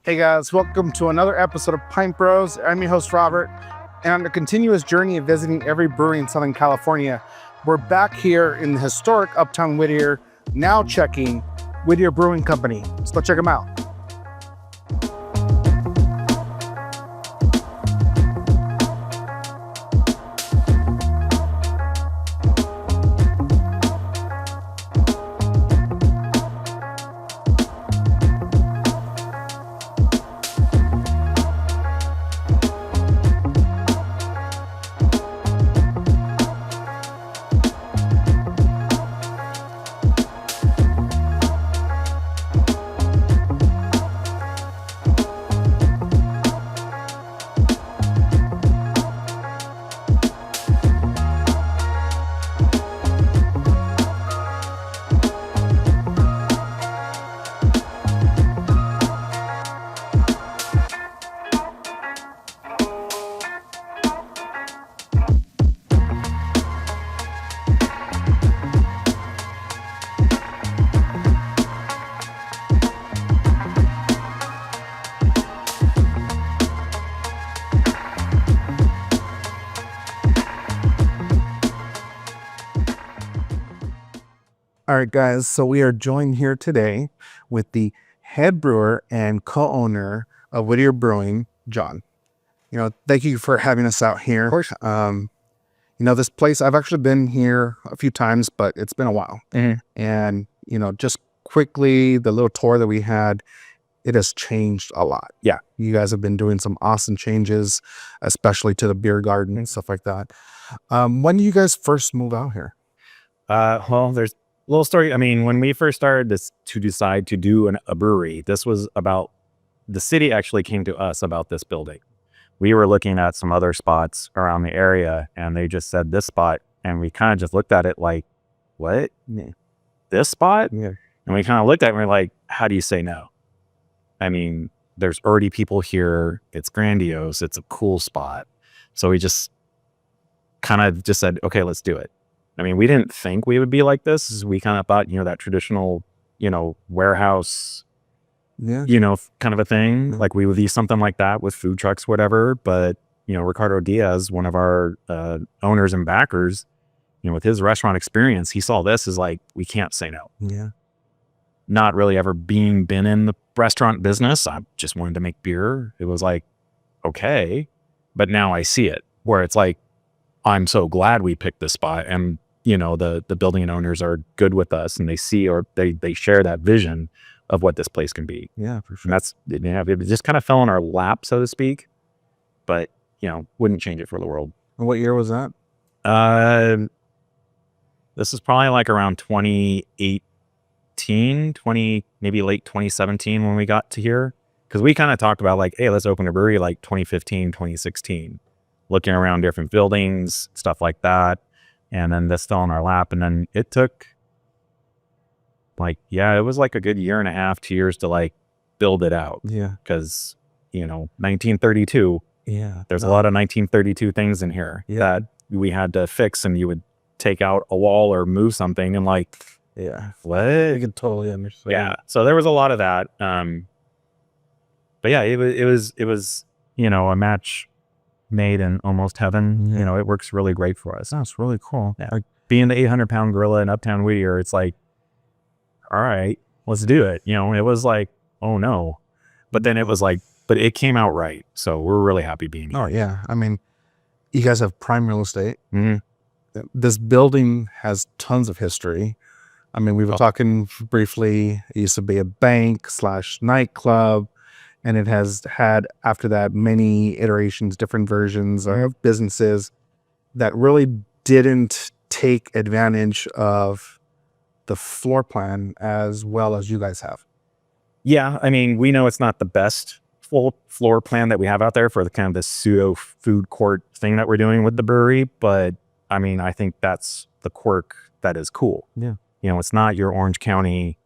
Hey guys, welcome to another episode of Pint Bros. I'm your host Robert, and on a continuous journey of visiting every brewery in Southern California, we're back here in the historic Uptown Whittier, now checking Whittier Brewing Company. So let's check them out. All right, guys, so we are joined here today with the head brewer and co-owner of Whittier Brewing, John. Thank you for having us out here. Of course. This place, I've actually been here a few times, but it's been a while. Mhm. And, just quickly, the little tour that we had, it has changed a lot. Yeah. You guys have been doing some awesome changes, especially to the beer garden and stuff like that. When did you guys first move out here? Well, there's a little story. I mean, when we first started to decide to do a brewery, this was about, the city actually came to us about this building. We were looking at some other spots around the area and they just said this spot. And we kind of just looked at it like, what? Yeah. This spot? Yeah. And we kind of looked at it and we're like, how do you say no? I mean, there's already people here. It's grandiose. It's a cool spot. So we just kind of just said, okay, let's do it. I mean, we didn't think we would be like this. We kind of thought, that traditional, warehouse, Yeah. kind of a thing. Mhm. Like we would be something like that with food trucks, whatever. But, Ricardo Diaz, one of our owners and backers, with his restaurant experience, he saw this as like, we can't say no. Yeah. Not really ever been in the restaurant business. I just wanted to make beer. It was like, okay, but now I see it where it's like, I'm so glad we picked this spot, and the building owners are good with us, and they see, or they share that vision of what this place can be. Yeah, for sure. And that's, it just kind of fell in our lap, so to speak, but wouldn't change it for the world. And what year was that? This is probably like around 2018, maybe late 2017 when we got to here, because we kind of talked about like, hey, let's open a brewery like 2015, 2016. Looking around different buildings, stuff like that. And then this fell in our lap. And then it took it was like a good year and a half, 2 years to like build it out. Yeah. Because, 1932, Yeah. there's a lot of 1932 things in here that we had to fix, and you would take out a wall or move something and like, Yeah. what? I can totally understand. Yeah. So there was a lot of that. But yeah, it was, a match made in almost heaven. Yeah. It works really great for us. That's really cool. Yeah. Being the 800-pound gorilla in Uptown Whittier, it's like, all right, let's do it. It was like, oh no. But then it was like, but it came out right. So we're really happy being here. Oh yeah. I mean, you guys have prime real estate. Mhm. This building has tons of history. I mean, we were talking briefly, it used to be a bank / nightclub, and it has had, after that, many iterations, different versions of businesses that really didn't take advantage of the floor plan as well as you guys have. Yeah. I mean, we know it's not the best full floor plan that we have out there for the kind of the pseudo food court thing that we're doing with the brewery. But I mean, I think that's the quirk that is cool. Yeah. It's not your Orange County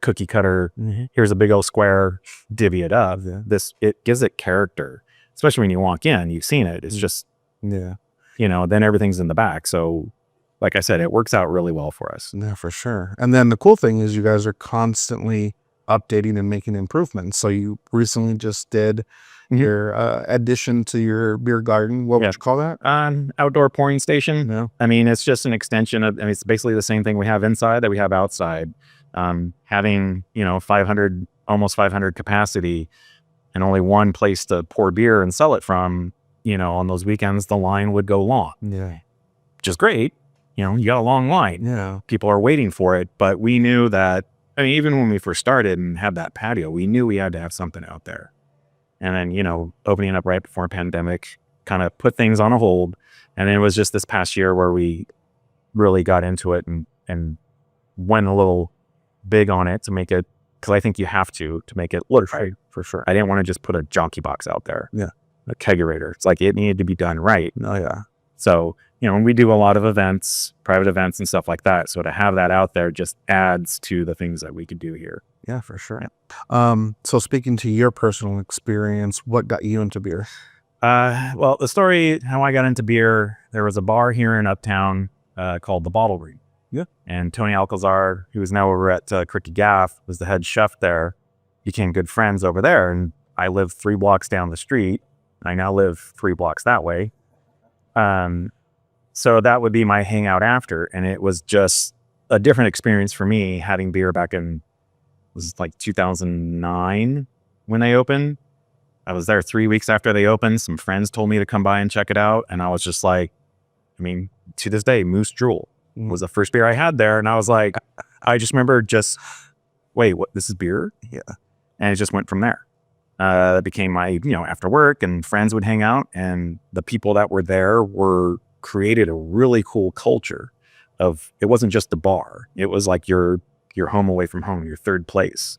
cookie cutter. Mm-hmm. Here's a big old square, divvy it up. Yeah. It gives it character, especially when you walk in, you've seen it. It's just, Yeah. Then everything's in the back. So like I said, it works out really well for us. Yeah, for sure. And then the cool thing is you guys are constantly updating and making improvements. So you recently just did your addition to your beer garden. What would you call that? Outdoor pouring station. Yeah. I mean, it's just an extension of, I mean, it's basically the same thing we have inside that we have outside. Having, 500, almost 500 capacity and only one place to pour beer and sell it from, on those weekends, the line would go long. Yeah. Which is great. You got a long line. Yeah. People are waiting for it. But we knew that, I mean, even when we first started and had that patio, we knew we had to have something out there. And then, opening up right before pandemic kind of put things on a hold. And then it was just this past year where we really got into it and went a little big on it to make it, because I think you have to make it look right. For sure. I didn't want to just put a jockey box out there. Yeah. A kegerator. It's like it needed to be done right. Oh, yeah. So, we do a lot of events, private events and stuff like that. So to have that out there just adds to the things that we could do here. Yeah, for sure. Yeah. So speaking to your personal experience, what got you into beer? Well, the story, how I got into beer, there was a bar here in Uptown called the Brewery. Yeah. And Tony Alcazar, who is now over at Cricket Gaff, was the head chef there, became good friends over there. And I lived 3 blocks down the street. I now live 3 blocks that way. So that would be my hangout after. And it was just a different experience for me having beer back in, it was like 2009 when they opened. I was there 3 weeks after they opened. Some friends told me to come by and check it out. And I was just like, I mean, to this day, Moose Drool was the first beer I had there. And I was like, I just remember wait, what, this is beer? Yeah. And it just went from there. It became my, after work, and friends would hang out, and the people that were there created a really cool culture of, it wasn't just the bar. It was like your home away from home, your third place.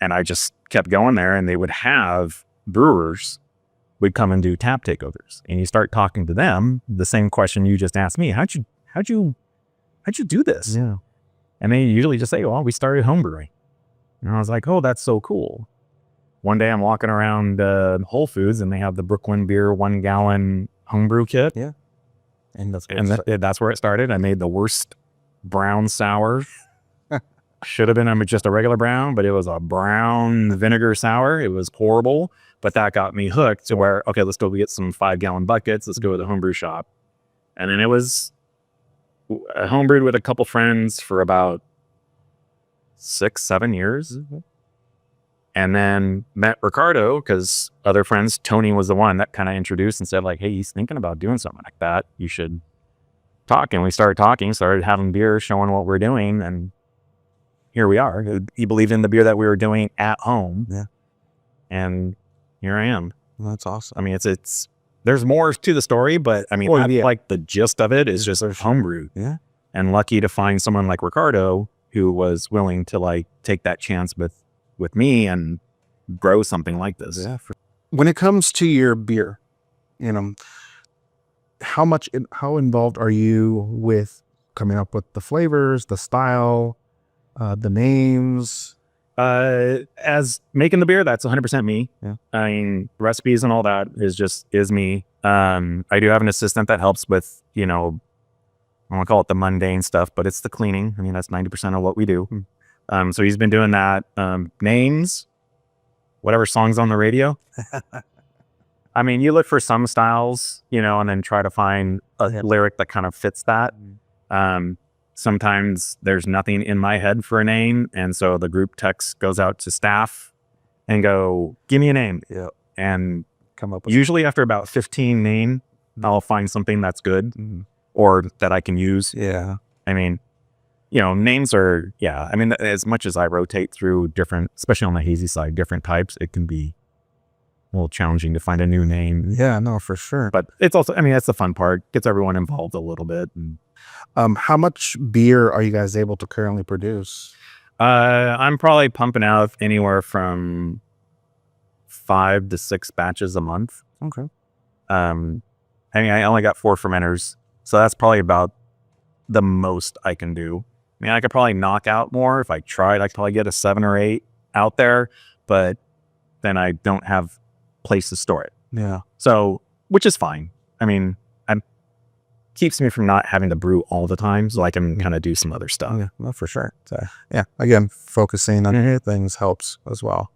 And I just kept going there, and they would have brewers would come and do tap takeovers, and you start talking to them, the same question you just asked me. How'd you do this? Yeah. And they usually just say, well, we started homebrewing. And I was like, oh, that's so cool. One day I'm walking around Whole Foods, and they have the Brooklyn Beer 1 gallon homebrew kit. Yeah. And that's where it started. I made the worst brown sour. Should have been just a regular brown, but it was a brown vinegar sour. It was horrible, but that got me hooked to where, okay, let's go get some 5 gallon buckets. Let's go to the homebrew shop. And then it was homebrewed with a couple friends for about 6-7 years. Mm-hmm. And then met Ricardo, because other friends, Tony was the one that kind of introduced and said, like, hey, he's thinking about doing something like that. You should talk. And we started talking, started having beer, showing what we're doing. And here we are. He believed in the beer that we were doing at home. Yeah. And here I am. Well, that's awesome. I mean, it's there's more to the story, but I mean, like the gist of it is just homebrewed. Yeah. And lucky to find someone like Ricardo who was willing to like take that chance with me and grow something like this. Yeah. When it comes to your beer, how involved are you with coming up with the flavors, the style, the names? As making the beer, that's 100% me. Yeah. I mean, recipes and all that is me. I do have an assistant that helps with, I don't want to call it the mundane stuff, but it's the cleaning. I mean, that's 90% of what we do. So he's been doing that. Names, whatever songs on the radio. I mean, you look for some styles, and then try to find a lyric that kind of fits that. Sometimes there's nothing in my head for a name. And so the group text goes out to staff and go, give me a name. Yeah. And come up with usually after about 15 names, I'll find something that's good or that I can use. Yeah. I mean, names are, I mean, as much as I rotate through different, especially on the hazy side, different types, it can be a little challenging to find a new name. Yeah, no, for sure. But it's also, I mean, that's the fun part. Gets everyone involved a little bit. How much beer are you guys able to currently produce? I'm probably pumping out anywhere from 5 to 6 batches a month. Okay. I mean, I only got 4 fermenters, so that's probably about the most I can do. I mean, I could probably knock out more if I tried. I could probably get a 7 or 8 out there, but then I don't have place to store it. Yeah. So, which is fine. I mean, keeps me from not having to brew all the time, so I can kind of do some other stuff. Yeah, well, for sure. So yeah, again, focusing on things helps as well,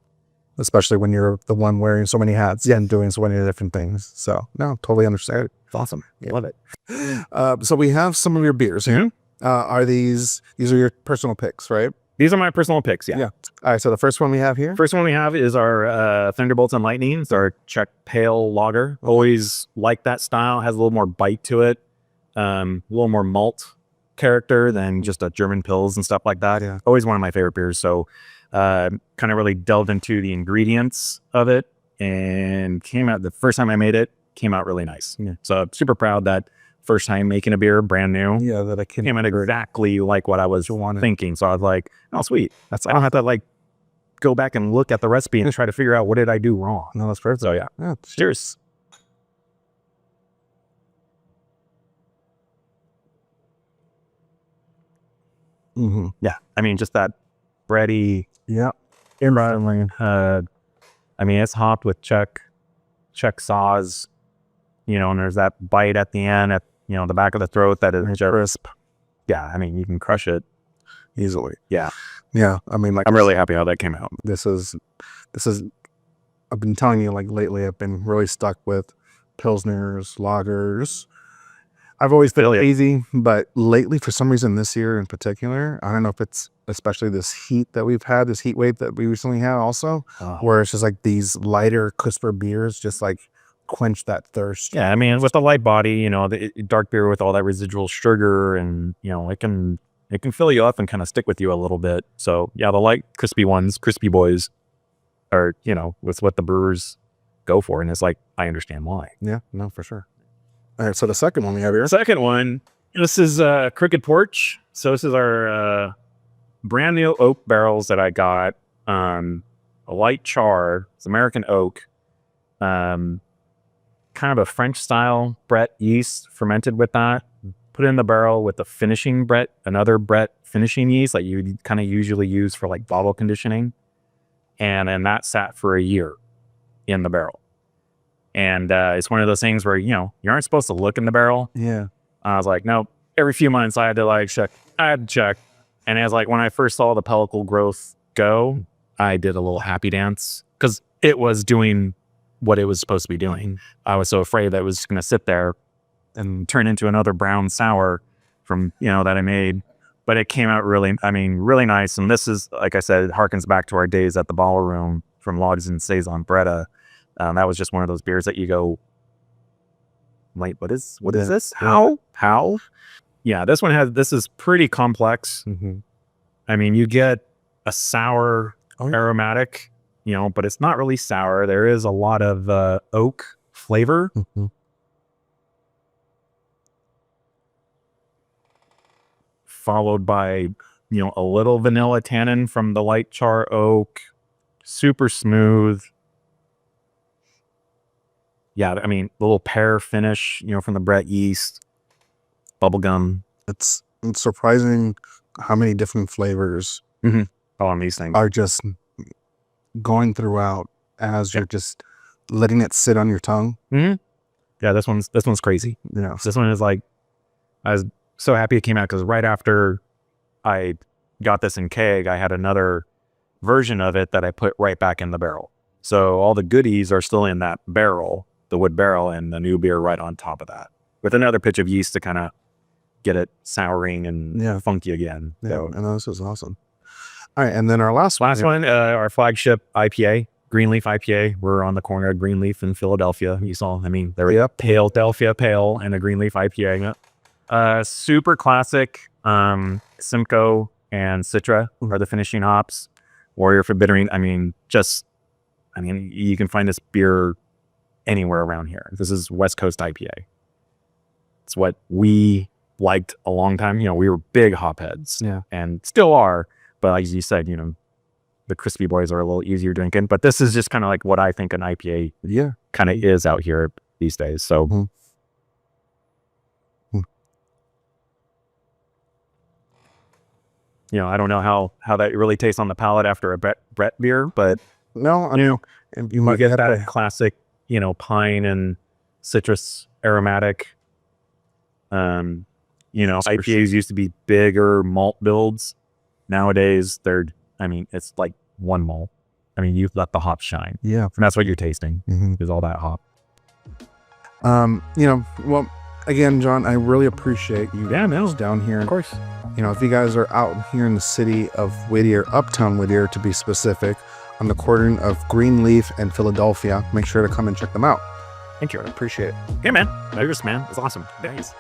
especially when you're the one wearing so many hats and doing so many different things. So no, totally understand. It's awesome. I love it. So we have some of your beers here. Are these are your personal picks, right? These are my personal picks. Yeah. All right. So the first one we have here. First one we have is our Thunderbolts and Lightning. It's our Czech Pale Lager. Always like that style. Has a little more bite to it. A little more malt character than just a German Pils and stuff like that. Yeah. Always one of my favorite beers. So kind of really delved into the ingredients of it, and came out the first time I made it, came out really nice. Yeah. So I'm super proud that first time making a beer brand new. Yeah, that I Came out exactly like what I was thinking. So I was like, oh, sweet. I don't have to like go back and look at the recipe and try to figure out what did I do wrong. No, that's perfect. So yeah. Cheers. Yeah. I mean, just that bready. Yeah. I mean, it's hopped with Czech saws, and there's that bite at the end, at the back of the throat that is crisp. Yeah, I mean, you can crush it easily. Yeah. Yeah. I mean, like, I'm really happy how that came out. This is I've been telling you, like, lately I've been really stuck with Pilsners, lagers. I've always been easy, but lately, for some reason, this year in particular, I don't know if it's especially this heat that we've had, this heat wave that we recently had also, where it's just like these lighter, crisper beers just like quench that thirst. Yeah, I mean, with the light body, the dark beer with all that residual sugar, and it can fill you up and kind of stick with you a little bit. So yeah, the light crispy ones, crispy boys, are with what the brewers go for, and it's like, I understand why. Yeah, no, for sure. All right, so the second one we have here. Second one, this is Crooked Porch. So this is our brand new oak barrels that I got. A light char. It's American oak. Kind of a French style Brett yeast fermented with that. Put it in the barrel with the finishing Brett, another Brett finishing yeast that you kind of usually use for like bottle conditioning. And then that sat for a year in the barrel. And it's one of those things where, you aren't supposed to look in the barrel. Yeah. I was like, no, every few months I had to check. And as when I first saw the pellicle growth go, I did a little happy dance because it was doing what it was supposed to be doing. I was so afraid that it was going to sit there and turn into another brown sour from, that I made. But it came out really nice. And this is, like I said, it harkens back to our days at the ballroom from Logs and Saison Bretta. That was just one of those beers that you go, wait, what is this? How? Yeah, this is pretty complex. Mm-hmm. I mean, you get a sour aromatic, but it's not really sour. There is a lot of oak flavor. Mm-hmm. Followed by, a little vanilla tannin from the light char oak. Super smooth. Yeah, I mean, the little pear finish, from the Brett yeast, bubblegum. It's surprising how many different flavors on these things are just going throughout as you're just letting it sit on your tongue. Mm-hmm. Yeah, this one's crazy. This one is like, I was so happy it came out because right after I got this in keg, I had another version of it that I put right back in the barrel. So all the goodies are still in that barrel, the wood barrel, and the new beer right on top of that with another pitch of yeast to kind of get it souring and funky again. Yeah, so, and this is awesome. All right, and then our last one, our flagship IPA, Greenleaf IPA. We're on the corner of Greenleaf in Philadelphia. You saw, there were Philadelphia Pale and a Greenleaf IPA. Super classic. Simcoe and Citra are the finishing hops. Warrior for bittering. You can find this beer anywhere around here. This is West Coast IPA. It's what we liked a long time. We were big hopheads, and still are. But like you said, the crispy boys are a little easier drinking. But this is just kind of like what I think an IPA kind of is out here these days. So. I don't know how that really tastes on the palate after a Brett beer, but you might get that classic, pine and citrus aromatic. IPAs used to be bigger malt builds. Nowadays, it's like one malt. You let the hops shine. Yeah. And that's what you're tasting, Mm-hmm. is all that hop. Well, again, John, I really appreciate you down here. Of course. If you guys are out here in the city of Whittier, Uptown Whittier to be specific, on the corner of Greenleaf and Philadelphia, make sure to come and check them out. Thank you. I appreciate it. Yeah, man. It's awesome. Thanks.